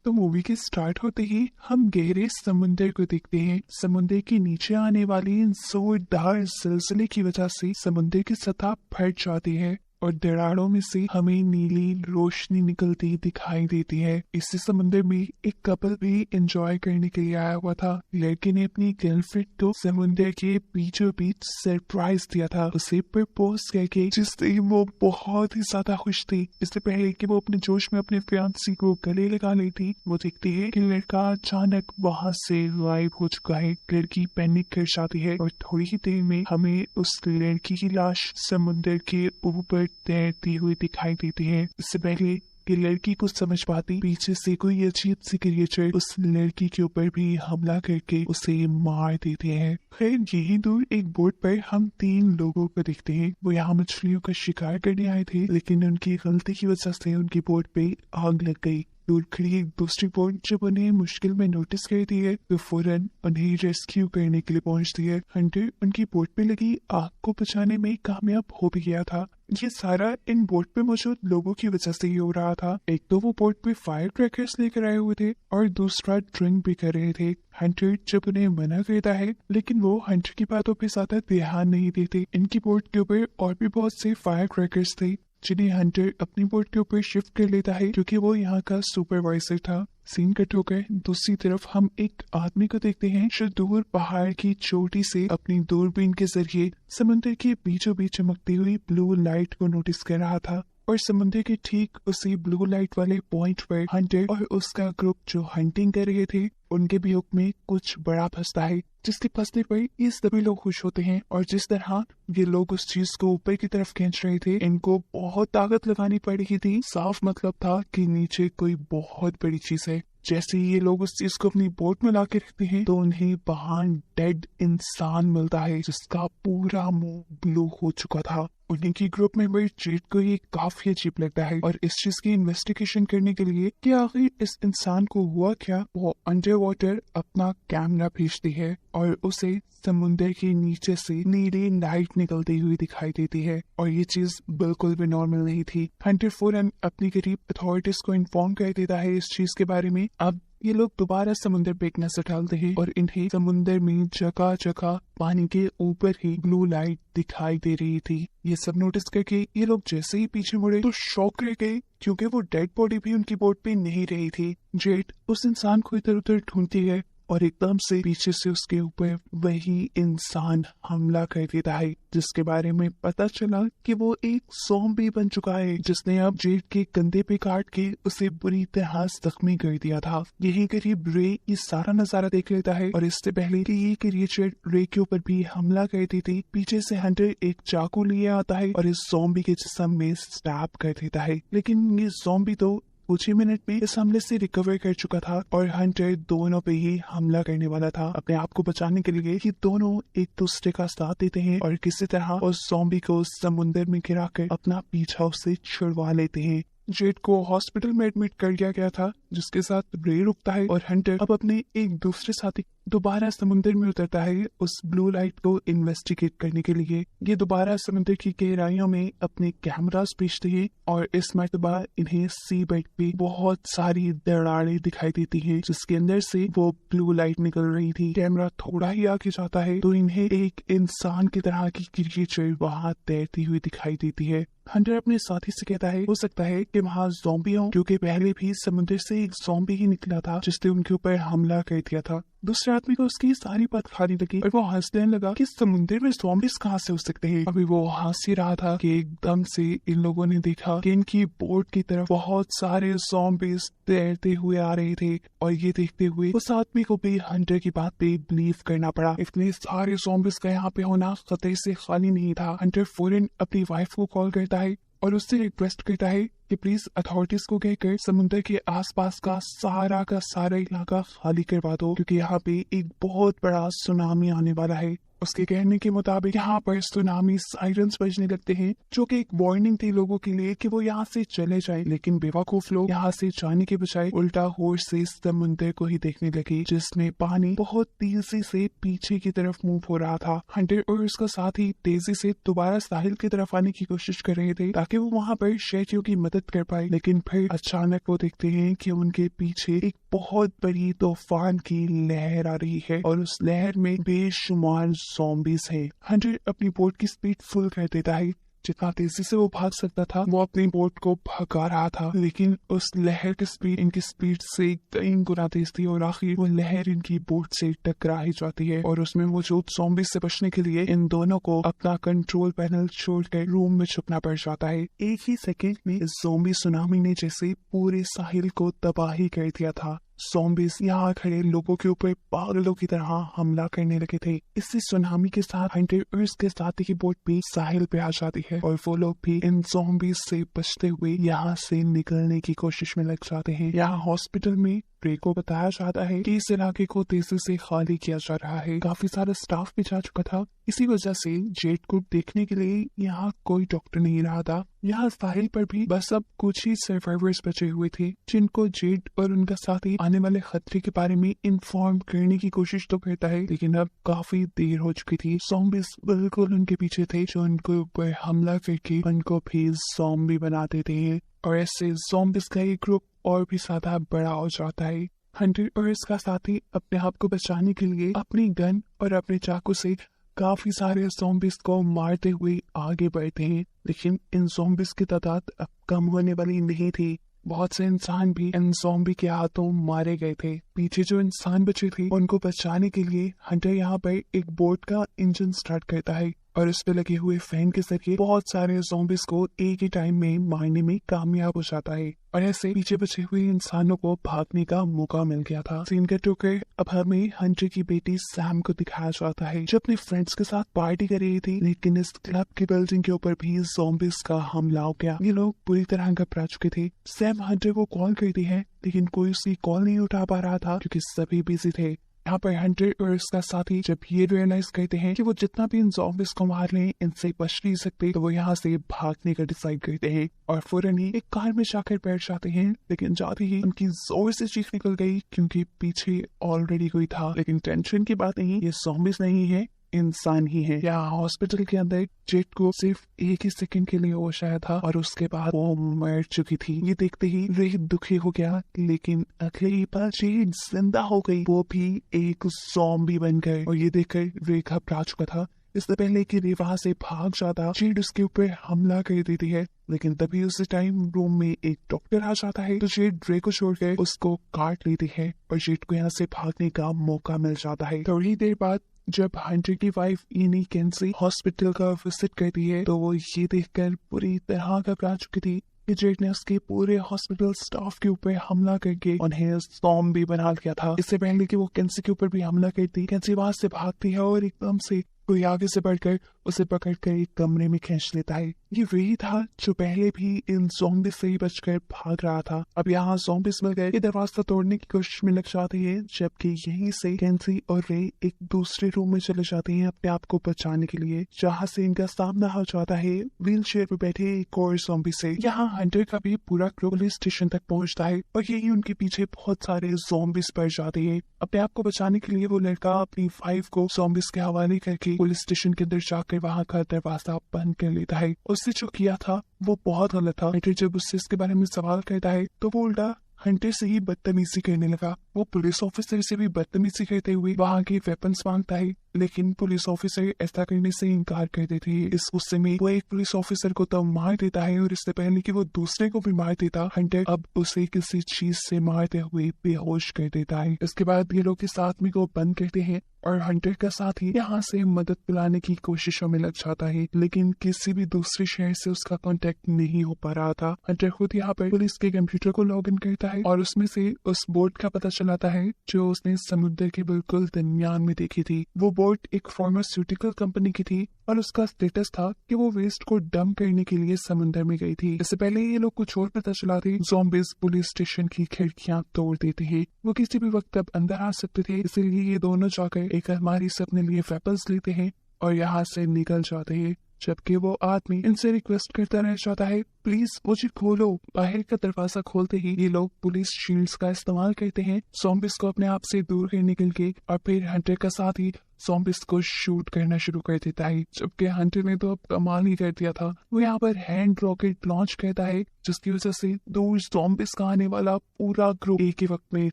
तो मूवी के स्टार्ट होते ही हम गहरे समुंदर को देखते हैं। समुंदर के नीचे आने वाली इन जोरदार सिलसिले की वजह से समुंदर की सतह फट जाती है और दरारों में से हमें नीली रोशनी निकलती दिखाई देती है। इसी समुंदर में एक कपल भी एंजॉय करने के लिए आया हुआ था। लड़के ने अपनी गर्लफ्रेंड को समुंदर के बीचों बीच सरप्राइज दिया था, उसे प्रपोज करके, जिससे वो बहुत ही ज्यादा खुश थी। इससे पहले कि वो अपने जोश में अपने फियांसी को गले लगा ली थी, वो देखती है कि लड़का अचानक वहाँ से गायब हो चुका है। लड़की पैनिक कर जाती है और थोड़ी ही देर में हमें उस लड़की की लाश समुंदर के ऊपर तैरती हुई दिखाई देती है। इससे पहले कि लड़की को समझ पाती, पीछे से कोई अजीब सी क्रिएचर उस लड़की के ऊपर भी हमला करके उसे मार देते हैं। खैर, यही दूर एक बोट पर हम 3 लोगों को देखते हैं। वो यहाँ मछलियों का शिकार करने आए थे, लेकिन उनकी गलती की वजह से उनकी बोट पे आग लग गई। दूर खड़ी एक दूसरी बोट जब उन्हें मुश्किल में नोटिस करती है तो फौरन उन्हें रेस्क्यू करने के लिए पहुंचती है। हंटर उनकी बोट पे लगी आग को बुझाने में कामयाब हो भी गया था। ये सारा इन बोट पे मौजूद लोगों की वजह से ही हो रहा था। एक तो वो बोट पे फायर क्रैकर्स लेकर आए हुए थे और दूसरा ड्रिंक भी कर रहे थे। हंटर जब उन्हें मना करता है, लेकिन वो हंटर की बातों पे ज्यादा ध्यान नहीं देते। इनकी बोट के ऊपर और भी बहुत से फायर क्रैकर्स थे, जिन्हें हंटर अपनी बोट के ऊपर शिफ्ट कर लेता है, क्योंकि वो यहाँ का सुपरवाइजर था। सीन कट होकर दूसरी तरफ हम एक आदमी को देखते हैं जो दूर पहाड़ की चोटी से अपनी दूरबीन के जरिए समुद्र के बीचों बीच चमकती हुई ब्लू लाइट को नोटिस कर रहा था। और समुद्र के ठीक उसी ब्लू लाइट वाले पॉइंट पर हंटर और उसका ग्रुप जो हंटिंग कर रहे थे, उनके भी हुक में कुछ बड़ा फंसता है, जिसके फंसने पर ये सभी लोग खुश होते हैं। और जिस तरह ये लोग उस चीज को ऊपर की तरफ खींच रहे थे, इनको बहुत ताकत लगानी पड़ रही थी। साफ मतलब था कि नीचे कोई बहुत बड़ी चीज है। जैसे ही ये लोग उस चीज को अपनी बोट में ला के रखते हैं तो उन्हें बाहर डेड इंसान मिलता है, जिसका पूरा मुंह ब्लू हो चुका था। उन्हीं की ग्रुप मेंबर जेट को ये काफी अजीब लगता है और इस चीज की इन्वेस्टिगेशन करने के लिए कि आखिर इस इंसान को हुआ क्या, वो अंडर वाटर अपना कैमरा भेजती है और उसे समुद्र के नीचे से नीली लाइट निकलती हुई दिखाई देती है। और ये चीज बिल्कुल भी नॉर्मल नहीं थी। हंटर फौरन अपनी करीब अथॉरिटीज को इन्फॉर्म कर देता है इस चीज के बारे में। अब ये लोग दोबारा समुद्र पे एक नजर डालते हैं और इन्हें समुद्र में जगह जगह पानी के ऊपर ही ब्लू लाइट दिखाई दे रही थी। ये सब नोटिस करके ये लोग जैसे ही पीछे मुड़े तो शॉक रह गए, क्योंकि वो डेड बॉडी भी उनकी बोट पे नहीं रही थी। जेट उस इंसान को इधर उधर ढूंढती है और एकदम से पीछे से उसके ऊपर वही इंसान हमला कर देता है, जिसके बारे में पता चला कि वो एक ज़ॉम्बी बन चुका है, जिसने अब जेट के कंधे पे काट के उसे बुरी तरह जख्मी कर दिया था। यही करीब रे ये सारा नजारा देख लेता है और इससे पहले कि ये क्रिएचर रे के ऊपर भी हमला करती थी, पीछे से हंटर एक चाकू लिए आता है और इस ज़ॉम्बी के जिस्म में स्टैब कर देता है। लेकिन ये ज़ॉम्बी तो कुछ ही मिनट में इस हमले से रिकवर कर चुका था और हंटर दोनों पे ही हमला करने वाला था। अपने आप को बचाने के लिए ये दोनों एक दूसरे का साथ देते हैं और किसी तरह उस ज़ॉम्बी को समुद्र में गिराकर अपना पीछा उससे छुड़वा लेते हैं। जेट को हॉस्पिटल में एडमिट कर दिया गया था, जिसके साथ रे रुकता है और हंटर अब अपने एक दूसरे साथी दोबारा समुद्र में उतरता है उस ब्लू लाइट को इन्वेस्टिगेट करने के लिए। ये दोबारा समुद्र की गहराइयों में अपने कैमरास भेजते हैं और इस मर्तबा इन्हें सी बेड पे बहुत सारी दरारें दिखाई देती हैं, जिसके अंदर से वो ब्लू लाइट निकल रही थी। कैमरा थोड़ा ही आगे जाता है तो इन्हें एक इंसान की तरह की क्रिएचर वहाँ तैरती हुई दिखाई देती है। हंटर अपने साथी से कहता है हो सकता है कि वहाँ ज़ॉम्बी हो, क्योंकि पहले भी समुद्र से एक ज़ॉम्बी ही निकला था जिसने उनके ऊपर हमला कर दिया था। दूसरे आदमी को उसकी सारी बात खारी लगी और वो हंसने लगा कि समुद्र में ज़ॉम्बीज कहाँ से हो सकते हैं। अभी वो हंस ही रहा था कि एकदम से इन लोगों ने देखा कि इनकी बोट की तरफ बहुत सारे ज़ॉम्बीज तैरते हुए आ रहे थे और ये देखते हुए उस आदमी को भी हंटर की बात पे बिलीव करना पड़ा। इतने सारे ज़ॉम्बीज का यहाँ पे होना खतरे से खाली नहीं था। हंटर फौरन अपनी वाइफ को कॉल करता है और उससे रिक्वेस्ट करता है कि प्लीज अथॉरिटीज को कहकर समुद्र के आसपास का सारा इलाका खाली करवा दो, क्योंकि यहाँ पे एक बहुत बड़ा सुनामी आने वाला है। उसके कहने के मुताबिक यहाँ पर सुनामी साइरन्स बजने लगते हैं, जो कि एक वार्निंग थी लोगों के लिए कि वो यहाँ से चले जाएं। लेकिन बेवकूफ लोग यहाँ से जाने के बजाय उल्टा होश से समुद्र को ही देखने लगे, जिसमें पानी बहुत तेजी से पीछे की तरफ मूव हो रहा था। हंटर और उसका साथी तेजी से दोबारा साहिल की तरफ आने की कोशिश कर रहे थे ताकि वो वहाँ पर शेटियों की मदद कर पाए, लेकिन फिर अचानक वो देखते हैं कि उनके पीछे एक बहुत बड़ी तूफान की लहर आ रही है और उस लहर में बेशुमार ज़ॉम्बीज हैं। हंटर अपनी बोट की स्पीड फुल कर देता है, जितना तेजी से वो भाग सकता था वो अपनी बोट को भगा रहा था, लेकिन उस लहर की स्पीड इनकी स्पीड से कई गुना तेज थी और आखिर वो लहर इनकी बोट से टकरा ही जाती है और उसमें मौजूद ज़ॉम्बी से बचने के लिए इन दोनों को अपना कंट्रोल पैनल छोड़कर रूम में छुपना पड़ जाता है। एक ही सेकंड में ज़ॉम्बी सुनामी ने जैसे पूरे साहिल को तबाही कर दिया था। ज़ॉम्बीज यहाँ खड़े लोगों के ऊपर पागलों की तरह हमला करने लगे थे। इसी सुनामी के साथ हंटर और उसके साथी की बोट भी साहिल पे आ जाती है और वो लोग भी इन ज़ॉम्बीज से बचते हुए यहाँ से निकलने की कोशिश में लग जाते हैं। यहाँ हॉस्पिटल में रे को बताया जाता है कि इस इलाके को तेजी से खाली किया जा रहा है। काफी सारा स्टाफ भी जा चुका था, इसी वजह से जेड को देखने के लिए यहाँ कोई डॉक्टर नहीं रहा था। यहाँ साहिल पर भी बस अब कुछ ही सर्वाइवर्स बचे हुए थे, जिनको जेड और उनका साथी आने वाले खतरे के बारे में इन्फॉर्म करने की कोशिश तो करता है, लेकिन अब काफी देर हो चुकी थी। ज़ॉम्बीज बिल्कुल उनके पीछे थे, जो उनके ऊपर हमला करके उनको भी ज़ॉम्बी बना देते हैं और ऐसे ज़ॉम्बीज का एक ग्रुप और भी ज्यादा बड़ा हो जाता है। हंटर और इसका साथी अपने आप को बचाने के लिए अपनी गन और अपने चाकू से काफी सारे ज़ॉम्बीज को मारते हुए आगे बढ़ते हैं, लेकिन इन ज़ॉम्बीज की तादाद अब कम होने वाली नहीं थी। बहुत से इंसान भी इन ज़ॉम्बी के हाथों मारे गए थे। पीछे जो इंसान बचे थे उनको बचाने के लिए हंटर यहाँ पर एक बोट का इंजन स्टार्ट करता है और उस पे लगे हुए फैन के जरिए बहुत सारे ज़ॉम्बीज को एक ही टाइम में मारने में कामयाब हो जाता है और ऐसे पीछे बचे हुए इंसानों को भागने का मौका मिल गया था। सीन कट होकर अब हमें हंटर की बेटी सैम को दिखाया जाता है, जो अपने फ्रेंड्स के साथ पार्टी कर रही थी, लेकिन इस क्लब की बिल्डिंग के ऊपर भी ज़ॉम्बीज का हमला हो गया। ये लोग पूरी तरह घबरा चुके थे। सैम हंटर को कॉल करती है, लेकिन कोई उसकी कॉल नहीं उठा पा रहा था क्योंकि सभी बिजी थे। यहाँ पर हंटर और उसका साथी जब ये रियलाइज करते हैं कि वो जितना भी इन ज़ॉम्बीज को मार रहे हैं इनसे बच नहीं सकते, तो वो यहाँ से भागने का डिसाइड करते हैं और फौरन ही एक कार में जाकर बैठ जाते हैं। लेकिन जाते ही उनकी जोर से चीख निकल गई क्योंकि पीछे ऑलरेडी कोई था। लेकिन टेंशन की बात नहीं, ये ज़ॉम्बीज नहीं है, इंसान ही है। यहाँ हॉस्पिटल के अंदर जेट को सिर्फ एक ही सेकंड के लिए होश आया था और उसके बाद वो मर चुकी थी। ये देखते ही रे दुखी हो गया, लेकिन अगले ही पल जेट जिंदा हो गई, वो भी एक ज़ॉम्बी बनकर। और ये देखकर रे घबरा चुका था। इससे पहले कि रे वहां से भाग जाता, जेड उसके ऊपर हमला कर देती है, लेकिन तभी उसी टाइम रूम में एक डॉक्टर आ जाता है, तो जेड रे को छोड़कर उसको काट लेती है और जेड को यहाँ से भागने का मौका मिल जाता है। थोड़ी देर बाद जब हंटर की वाइफ इनी केंसी हॉस्पिटल का विजिट करती है, तो वो ये देखकर पूरी तरह घबरा चुकी थी कि जेड ने उसके पूरे हॉस्पिटल स्टाफ के ऊपर हमला करके उन्हें ज़ॉम्बी बना लिया था। इससे पहले कि वो केंसी के ऊपर भी हमला करती, केंसी वहां से भागती है और एकदम से कोई आगे से बढ़कर उसे पकड़कर एक कमरे में खींच लेता है। ये वही था जो पहले भी इन ज़ॉम्बी से ही बचकर भाग रहा था। अब यहाँ ज़ॉम्बीज मिल गए, दरवाजा तोड़ने की कोशिश में लग जाती है, जबकि यहीं से केंसी और रे एक दूसरे रूम में चले जाते हैं अपने आप को बचाने के लिए, जहाँ से इनका सामना हो जाता है व्हील चेयर पे बैठे एक और ज़ॉम्बी से। यहाँ हंटर का भी पूरा क्रू पुलिस स्टेशन तक पहुँचता है और यही उनके पीछे बहुत सारे ज़ॉम्बीज पड़ जाते हैं। अपने आप को बचाने के लिए वो लड़का अपनी वाइफ को ज़ॉम्बीज के हवाले करके पुलिस स्टेशन के अंदर जाकर वहाँ का दरवाजा बंद कर लेता है। उससे जो किया था वो बहुत गलत था। हंटर जब उससे इसके बारे में सवाल करता है तो वो उल्टा हंटर से ही बदतमीजी करने लगा। वो पुलिस ऑफिसर से भी बदतमीजी करते हुए वहाँ के वेपन्स मांगता है, लेकिन पुलिस ऑफिसर ऐसा करने से इनकार कर देते हैं। इस गुस्से में वो एक पुलिस ऑफिसर को तो मार देता है और इससे पहले कि वो दूसरे को भी मार देता, हंटर अब उसे किसी चीज से मारते हुए बेहोश कर देता है। इसके बाद ये लोग इस आदमी को बंद करते हैं और हंटर का साथी यहाँ से मदद दिलाने की कोशिशों में लग जाता है, लेकिन किसी भी दूसरे शहर से उसका कांटेक्ट नहीं हो पा रहा था। हंटर खुद यहाँ पर पुलिस के कंप्यूटर को लॉग इन करता है और उसमें से उस बोट का पता चलाता है जो उसने समुद्र के बिल्कुल दरमियान में देखी थी। वो बोट बोट एक फार्मास्यूटिकल कंपनी की थी और उसका स्टेटस था कि वो वेस्ट को डंप करने के लिए समुद्र में गई थी। इससे पहले ये लोग कुछ और पता चला थे, ज़ॉम्बीज़ पुलिस स्टेशन की खिड़कियां तोड़ देते हैं। वो किसी भी वक्त अब अंदर आ सकते थे, इसीलिए ये दोनों जाकर एक अलमारी से अपने लिए वेपन्स लेते हैं और यहाँ से निकल जाते हैं। जबकि वो आदमी इनसे रिक्वेस्ट करता रह जाता है, प्लीज मुझे खोलो। बाहर का दरवाजा खोलते ही ये लोग पुलिस शील्ड्स का इस्तेमाल करते हैं ज़ॉम्बीज़ को अपने आप से दूर करने के लिए, और फिर हंटर का साथ ही ज़ॉम्बीज़ को शूट करना शुरू कर देता है। जबकि हंटर ने तो अब कमाल ही कर दिया था, वो यहाँ पर हैंड रॉकेट लॉन्च करता है जिसकी वजह से दूर ज़ॉम्बीज़ का आने वाला पूरा ग्रुप एक ही वक्त में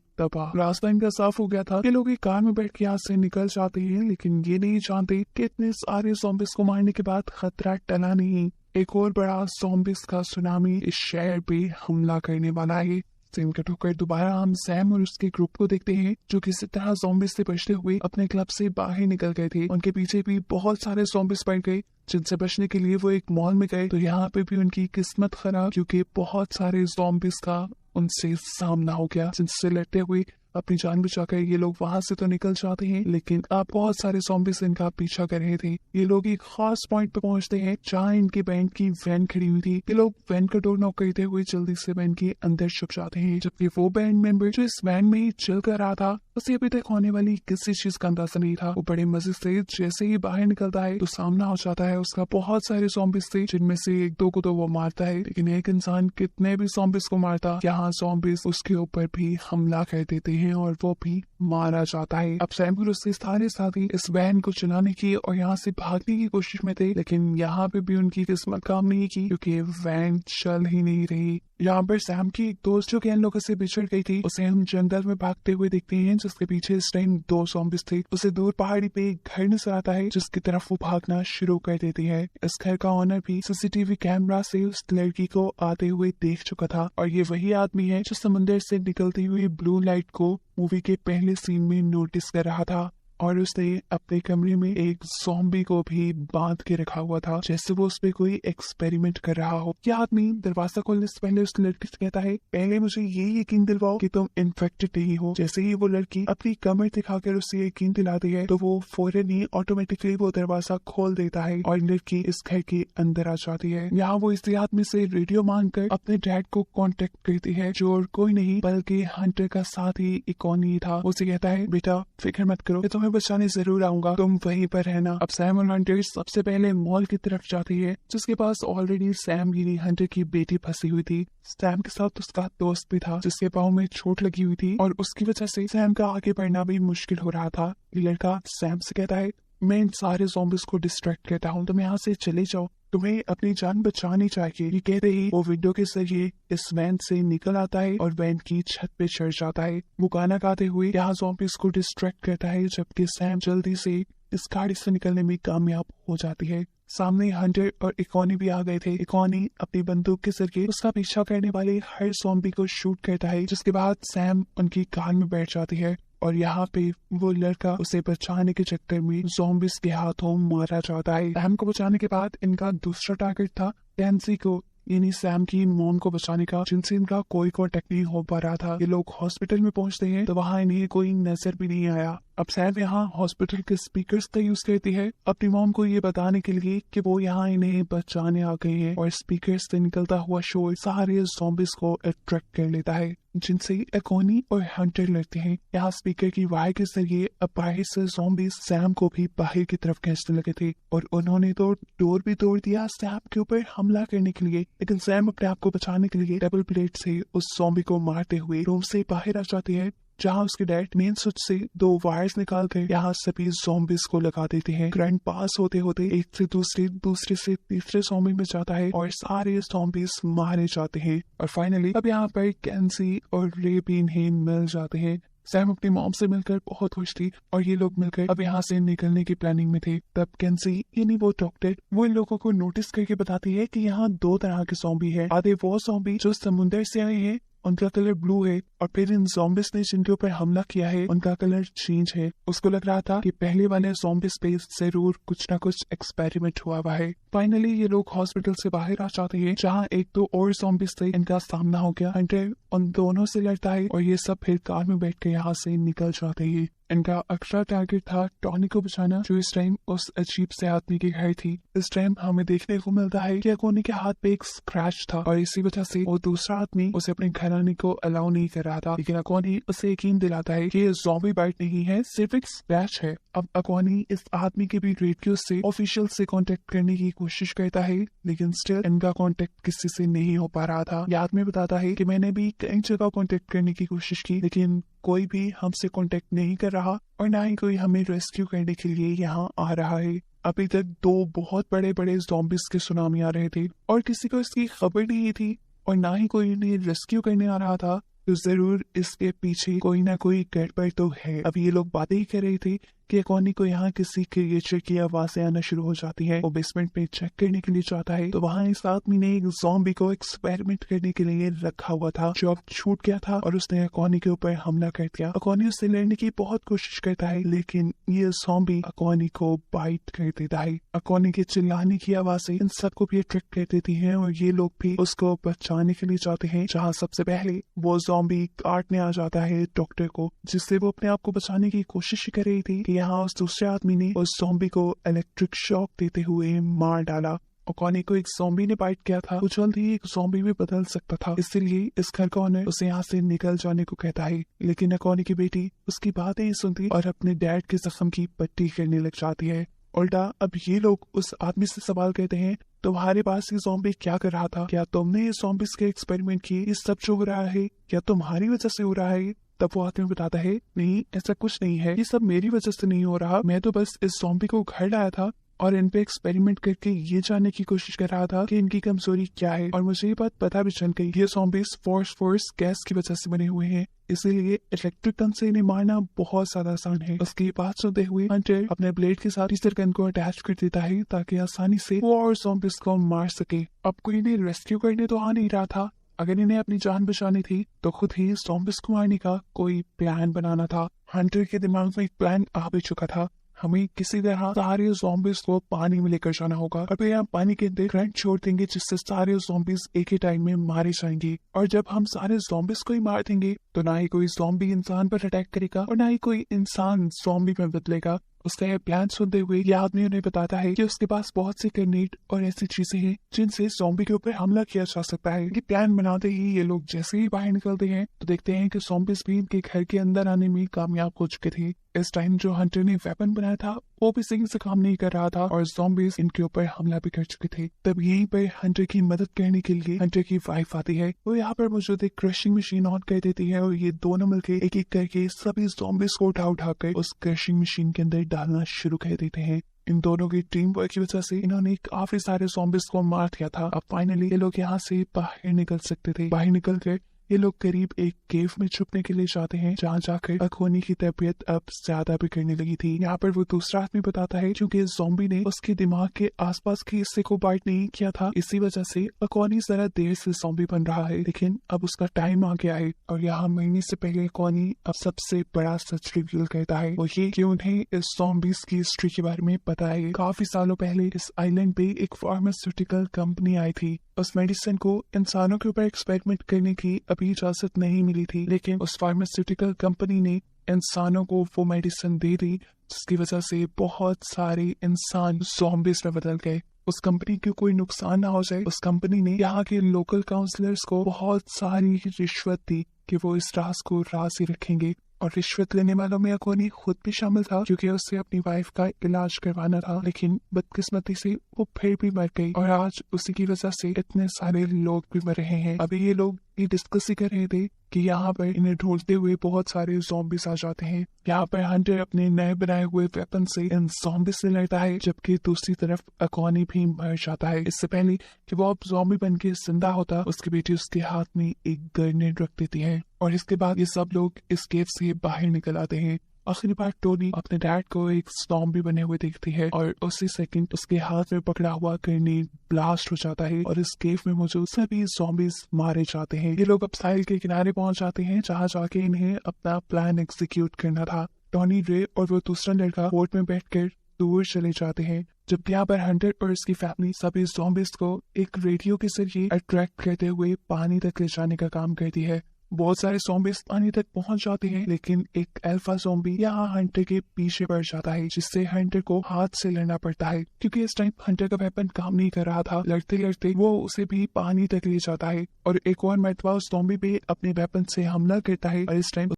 तबाह। रास्ता इनका साफ हो गया था। ये लोग एक कार में बैठ के यहाँ से निकल जाते हैं, लेकिन ये नहीं जानते कि इतने सारे ज़ॉम्बीज़ को मारने के बाद खतरा टला नहीं। एक और बड़ा ज़ॉम्बीज़ का सुनामी इस शहर पे हमला करने वाला है। सीन कट होकर दोबारा हम सैम और उसके ग्रुप को देखते हैं जो किसी तरह ज़ॉम्बीज़ से बचते हुए अपने क्लब से बाहर निकल गए थे। उनके पीछे भी बहुत सारे ज़ॉम्बीज़ पड़ गए जिनसे बचने के लिए वो एक मॉल में गए, तो यहाँ पे भी उनकी किस्मत खराब क्योंकि बहुत सारे ज़ॉम्बीज़ का उनसे सामना हो गया, जिनसे लड़ते हुए अपनी जान बचाकर ये लोग वहां से तो निकल जाते हैं, लेकिन अब बहुत सारे ज़ॉम्बीज़ इनका पीछा कर रहे थे। ये लोग एक खास पॉइंट पे पहुंचते हैं जहाँ इनके बैंड की वैन खड़ी हुई थी। ये लोग वैन का डोर नॉक करते हुए जल्दी से वैन के अंदर छुप जाते हैं, जबकि वो बैंड मेंबर जो इस वैन में ही चल कर रहा था उसे अभी तक होने वाली किसी चीज का अंदाजा नहीं था। वो बड़े मजे से जैसे ही बाहर निकलता है तो सामना हो जाता है उसका बहुत सारे ज़ॉम्बीज़ थे, जिनमें से एक दो को तो वो मारता है, लेकिन एक इंसान कितने भी ज़ॉम्बीज़ को मारता, यहाँ ज़ॉम्बीज़ उसके ऊपर भी हमला कर देते हैं और वो भी मारा जाता है। अब सैम और उसके सारे साथी इस वैन को चलाने की और यहाँ से भागने की कोशिश में थे, लेकिन यहाँ पे भी उनकी किस्मत काम नहीं की क्योंकि वैन चल ही नहीं रही। यहाँ पर सैम की एक दोस्त जो कि इन लोगों से बिछड़ गई थी उसे हम जंगल में भागते हुए देखते हैं, जिसके पीछे इस टाइम 2 ज़ॉम्बीज़ थे। उसे दूर पहाड़ी पे एक घर नजर आता है जिसकी तरफ वो भागना शुरू कर देती है। इस घर का ओनर भी सीसीटीवी कैमरा से उस लड़की को आते हुए देख चुका था, और ये वही आदमी है जो समुद्र से निकलती हुई ब्लू लाइट को मूवी के पहले सीन में नोटिस कर रहा था, और उसने अपने कमरे में एक ज़ॉम्बी को भी बांध के रखा हुआ था जैसे वो उस पे कोई एक्सपेरिमेंट कर रहा हो। यह आदमी दरवाजा खोलने से पहले उस लड़की से कहता है, पहले मुझे ये यकीन दिलवाओ कि तुम इन्फेक्टेड नहीं हो। जैसे ही वो लड़की अपनी कमर दिखाकर उसे यकीन दिलाती है तो वो फौरन ही ऑटोमेटिकली वो दरवाजा खोल देता है और लड़की इस घर के अंदर आ जाती है। यहाँ वो इस आदमी से रेडियो मांगकर अपने डैड को कांटेक्ट करती है, जो और कोई नहीं बल्कि हंटर का साथ ही इकोनी था। उसे कहता है, बेटा फिक्र मत करो, तुम्हें बचाने जरूर आऊंगा, तुम वहीं पर रहना। अब सैम और हंटर सबसे पहले मॉल की तरफ जाती है जिसके पास ऑलरेडी सैम यानी हंटर की बेटी फंसी हुई थी। सैम के साथ उसका दोस्त भी था जिसके पाँव में चोट लगी हुई थी और उसकी वजह से सैम का आगे बढ़ना भी मुश्किल हो रहा था। लड़का सैम से कहता है, मैं इन सारे ज़ॉम्बीज़ को डिस्ट्रैक्ट करता हूँ, तुम यहाँ से चले जाओ, तुम्हें अपनी जान बचानी चाहिए। ये कहते ही वो विंडो के जरिए इस वैन से निकल आता है और वैन की छत पे चढ़ जाता है। वो गाना गाते हुए यहाँ ज़ॉम्बीज़ को डिस्ट्रैक्ट करता है, जबकि सैम जल्दी से इस गाड़ी से निकलने में कामयाब हो जाती है। सामने हंटर और इकोनी भी आ गए थे। इकोनी अपनी बंदूक के जरिए उसका पीछा करने वाले हर ज़ॉम्बी को शूट करता है, जिसके बाद सैम उनकी कार में बैठ जाती है और यहाँ पे वो लड़का उसे बचाने के चक्कर में ज़ॉम्बीज़ के हाथों मारा जाता है। सैम को बचाने के बाद इनका दूसरा टारगेट था कैंसी को, यानी सैम की मॉम को बचाने का, जिनसे इनका कोई कांटेक्ट नहीं हो पा रहा था। ये लोग हॉस्पिटल में पहुंचते हैं तो वहाँ इन्हें कोई नजर भी नहीं आया। अब सैम यहाँ हॉस्पिटल के स्पीकर्स का यूज करती है अपनी मॉम को ये बताने के लिए कि वो यहाँ इन्हें बचाने आ गए हैं, और स्पीकर्स से निकलता हुआ शोर सारे ज़ॉम्बीज़ को अट्रैक्ट कर लेता है, जिनसे इकोनी और हंटर लड़ते हैं। यहाँ स्पीकर की वायर के जरिए अब बाहर से ज़ॉम्बीज़ सैम को भी बाहर की तरफ खींचने लगे थे और उन्होंने तो डोर भी तोड़ दिया सैम के ऊपर हमला करने के लिए, लेकिन सैम अपने आप को बचाने के लिए डबल ब्लेड से उस ज़ॉम्बी को मारते हुए रूम से बाहर आ जाती है, जहाँ उसके डैड मेन स्विच से 2 वायर्स निकाल कर यहाँ सभी ज़ॉम्बीज़ को लगा देते हैं। करंट पास होते होते एक से दूसरे से तीसरे ज़ॉम्बी में जाता है और सारे ज़ॉम्बीज़ मारे जाते हैं, और फाइनली अब यहाँ पर कैंसी और रे भी इन्हें मिल जाते हैं। सैम अपनी मॉम से मिलकर बहुत खुश थी और ये लोग मिलकर अब यहाँ से निकलने की प्लानिंग में थे। तब कैंसी यानी वो डॉक्टर वो इन लोगों को नोटिस करके बताती है कि यहाँ 2 तरह के ज़ॉम्बी है। आधे वो ज़ॉम्बी जो समुद्र से आए हैं, उनका कलर ब्लू है, और फिर इन ज़ॉम्बीज़ ने जिनके ऊपर हमला किया है उनका कलर चेंज है। उसको लग रहा था कि पहले वाले ज़ॉम्बीज़ पे जरूर कुछ ना कुछ एक्सपेरिमेंट हुआ है। फाइनली ये लोग हॉस्पिटल से बाहर आ जाते हैं, जहाँ 1-2 और ज़ॉम्बीज़ थे, इनका सामना हो गया। हंटर उन दोनों से लड़ता है और ये सब फिर कार में बैठ के यहाँ से निकल जाते हैं। इनका अगला टारगेट था टॉनी को बचाना, जो इस टाइम उस अजीब से आदमी के घर थी। इस टाइम हमें देखने को मिलता है कि अकोनी के हाथ पे एक स्क्रैच था और इसी वजह से वो दूसरा आदमी उसे अपने घर आने को अलाउ नहीं कर रहा था। लेकिन अकोनी उसे यकीन दिलाता है कि ये ज़ॉम्बी बाइट नहीं है, सिर्फ एक स्क्रैच है। अब अकोनी इस आदमी के भी रेडियो से ऑफिशियल से कांटेक्ट करने की कोशिश करता है, लेकिन स्टिल इनका कांटेक्ट किसी से नहीं हो पा रहा था। ये आदमी बताता है कि मैंने भी कई जगह कांटेक्ट करने की कोशिश की, लेकिन कोई भी हमसे कांटेक्ट नहीं कर रहा और ना ही कोई हमें रेस्क्यू करने के लिए यहाँ आ रहा है। अभी तक 2 बहुत बड़े बड़े ज़ॉम्बीज के सुनामी आ रहे थे और किसी को इसकी खबर नहीं थी और ना ही कोई इन्हें रेस्क्यू करने आ रहा था, तो जरूर इसके पीछे कोई ना कोई गड़बड़ तो है। अब ये लोग बातें ही कर रहे थे कि अकोनी को यहाँ किसी क्रिएचर की आवाजें आना शुरू हो जाती है। वो बेसमेंट में चेक करने के लिए जाता है तो वहाँ इस आदमी ने एक ज़ॉम्बी को एक्सपेरिमेंट करने के लिए रखा हुआ था, जो अब छूट गया था और उसने अकोनी के ऊपर हमला कर दिया। अकोनी उससे लड़ने की बहुत कोशिश करता है, लेकिन ये ज़ॉम्बी अकोनी को बाइट कर देता है। अकोनी के चिल्लाने की आवाजें इन सबको भी अट्रैक्ट कर देती है और ये लोग भी उसको बचाने के लिए जाते हैं, जहाँ सबसे पहले वो ज़ॉम्बी काटने आ जाता है डॉक्टर को, जिससे वो अपने आप को बचाने की कोशिश कर रही थी। यहाँ उस दूसरे आदमी ने उस ज़ॉम्बी को इलेक्ट्रिक शॉक देते हुए मार डाला। अकोनी को एक ज़ॉम्बी ने बाइट किया था, वो जल्द ही एक ज़ॉम्बी में बदल सकता था, इसलिए इस घर का ओनर उसे यहाँ से निकल जाने को कहता है। लेकिन अकोनी की बेटी उसकी बातें नहीं सुनती और अपने डैड के जख्म की पट्टी करने लग जाती है। उल्टा अब ये लोग उस आदमी से सवाल कहते हैं, तुम्हारे पास ये ज़ॉम्बी क्या कर रहा था? क्या तुमने ये ज़ॉम्बीज के एक्सपेरिमेंट किए? ये सब जो हो रहा है क्या तुम्हारी वजह से हो रहा है? तब वो आदमी बताता है, नहीं ऐसा कुछ नहीं है, ये सब मेरी वजह से नहीं हो रहा, मैं तो बस इस ज़ॉम्बी को घर लाया था और इन पे एक्सपेरिमेंट करके ये जानने की कोशिश कर रहा था कि इनकी कमजोरी क्या है। और मुझे ये बात पता भी चल गई, ये ज़ॉम्बीज फोर्स गैस की वजह से बने हुए हैं, इसीलिए इलेक्ट्रिक गन से इन्हें मारना बहुत ज्यादा आसान है। उसकी बात सुनते हुए हंटर अपने ब्लेड के साथ टीजर गन को अटैच कर देता है ताकि आसानी से वो और ज़ॉम्बीज को मार सके। अब कोई इन्हें रेस्क्यू करने तो आ नहीं रहा था, अगर इन्हें अपनी जान बचानी थी तो खुद ही ज़ॉम्बीज को मारने का कोई प्लान बनाना था। हंटर के दिमाग में एक प्लान आ भी चुका था, हमें किसी तरह सारे ज़ॉम्बीज को पानी में लेकर जाना होगा और फिर हम पानी के अंदर करंट छोड़ देंगे, जिससे सारे ज़ॉम्बीज एक ही टाइम में मारे जाएंगे। और जब हम सारे ज़ॉम्बीज को ही मार देंगे तो ना ही कोई ज़ॉम्बी इंसान पर अटैक करेगा और ना ही कोई इंसान ज़ॉम्बी में बदलेगा। उसका यह प्लान सुनते हुए यह आदमी उन्हें बताता है कि उसके पास बहुत सी ग्रेनेड और ऐसी चीजें हैं जिनसे ज़ॉम्बी के ऊपर हमला किया जा सकता है। ये प्लान बनाते ही ये लोग जैसे ही बाहर निकलते हैं तो देखते हैं कि ज़ॉम्बीज भी इनके घर के अंदर आने में कामयाब हो चुके थे। इस टाइम जो हंटर ने वेपन बनाया था वो भी सही से काम नहीं कर रहा था और ज़ॉम्बीज इनके ऊपर हमला भी कर चुके थे। तब यहीं पर हंटर की मदद करने के लिए हंटर की वाइफ आती है, वो यहाँ पर मौजूद एक क्रशिंग मशीन ऑन कर देती है और ये दोनों मिलकर एक एक करके सभी ज़ॉम्बीज को उठाकर उस क्रशिंग मशीन के अंदर डालना शुरू कर देते हैं। इन दोनों की टीम वर्क की वजह से इन्होंने काफी सारे ज़ॉम्बीज को मार दिया था। अब फाइनली ये लोग यहाँ से बाहर निकल सकते थे। बाहर निकल कर ये लोग करीब एक केव में छुपने के लिए जाते हैं, जहाँ जाकर अकोनी की तबीयत अब ज्यादा बिगड़ने लगी थी। यहाँ पर वो दूसरा आदमी बताता है क्योंकि ज़ॉम्बी ने उसके दिमाग के आसपास के हिस्से को बाइट नहीं किया था, इसी वजह से अकोनी जरा देर से ज़ॉम्बी बन रहा है, लेकिन अब उसका टाइम आ गया है। और यहाँ मरने से पहले अकोनी अब सबसे बड़ा सच रिवील करता है, वो ये कि उन्हें इस ज़ॉम्बीज की हिस्ट्री के बारे में पता है। काफी सालों पहले इस आइलैंड पे एक फार्मास्यूटिकल कंपनी आई थी, उस मेडिसिन को इंसानों के ऊपर एक्सपेरिमेंट करने की अभी इजाजत नहीं मिली थी, लेकिन उस फार्मास्यूटिकल कंपनी ने इंसानों को वो मेडिसिन दे दी, जिसकी वजह से बहुत सारे इंसान ज़ॉम्बीज में बदल गए। उस कंपनी को कोई नुकसान ना हो जाए, उस कंपनी ने यहाँ के लोकल काउंसलर्स को बहुत सारी रिश्वत दी कि वो इस राज को राज ही रखेंगे। और रिश्वत लेने वालों में अकोनी खुद भी शामिल था, क्योंकि उससे अपनी वाइफ का इलाज करवाना था, लेकिन बदकिस्मती से वो फिर भी मर गई और आज उसी की वजह से इतने सारे लोग भी मर रहे हैं। अभी ये लोग ये डिस्कस ही कर रहे थे कि यहाँ पर इन्हें ढूंढते हुए बहुत सारे ज़ॉम्बीज आ जाते हैं। यहाँ पर हंटर अपने नए बनाए हुए वेपन से इन ज़ॉम्बीज से लड़ता है, जबकि दूसरी तरफ अकोनी भी मर जाता है। इससे पहले कि वो अब ज़ॉम्बी बन के जिंदा होता, उसकी बेटी उसके हाथ में एक ग्रेनेड रख देती है और इसके बाद ये सब लोग इस केव से बाहर निकल आते हैं। आखिरी बार टोनी अपने डैड को एक ज़ॉम्बी बने हुए देखती है और उसी सेकंड उसके हाथ में पकड़ा हुआ ग्रेनेड ब्लास्ट हो जाता है और इस केव में मौजूद सभी ज़ॉम्बीज मारे जाते हैं। ये लोग अब साहिल के किनारे पहुंच जाते हैं, जहां जाके इन्हें अपना प्लान एग्जीक्यूट करना था। टोनी, रे और वो दूसरा लड़का बोट में बैठकर दूर चले जाते हैं, जबकि यहाँ पर हंटर और उसकी फैमिली सभी ज़ॉम्बीज को एक रेडियो के जरिए अट्रैक्ट करते हुए पानी तक ले जाने का काम करती है। बहुत सारे ज़ॉम्बीज पानी तक पहुंच जाते हैं, लेकिन एक अल्फा ज़ॉम्बी यहाँ हंटर के पीछे पड़ जाता है, जिससे हंटर को हाथ से लड़ना पड़ता है क्योंकि इस टाइम हंटर का वेपन काम नहीं कर रहा था। लड़ते लड़ते वो उसे भी पानी तक ले जाता है और एक और मरतबा उस ज़ॉम्बी पे अपने वेपन से हमला करता है और इस टाइम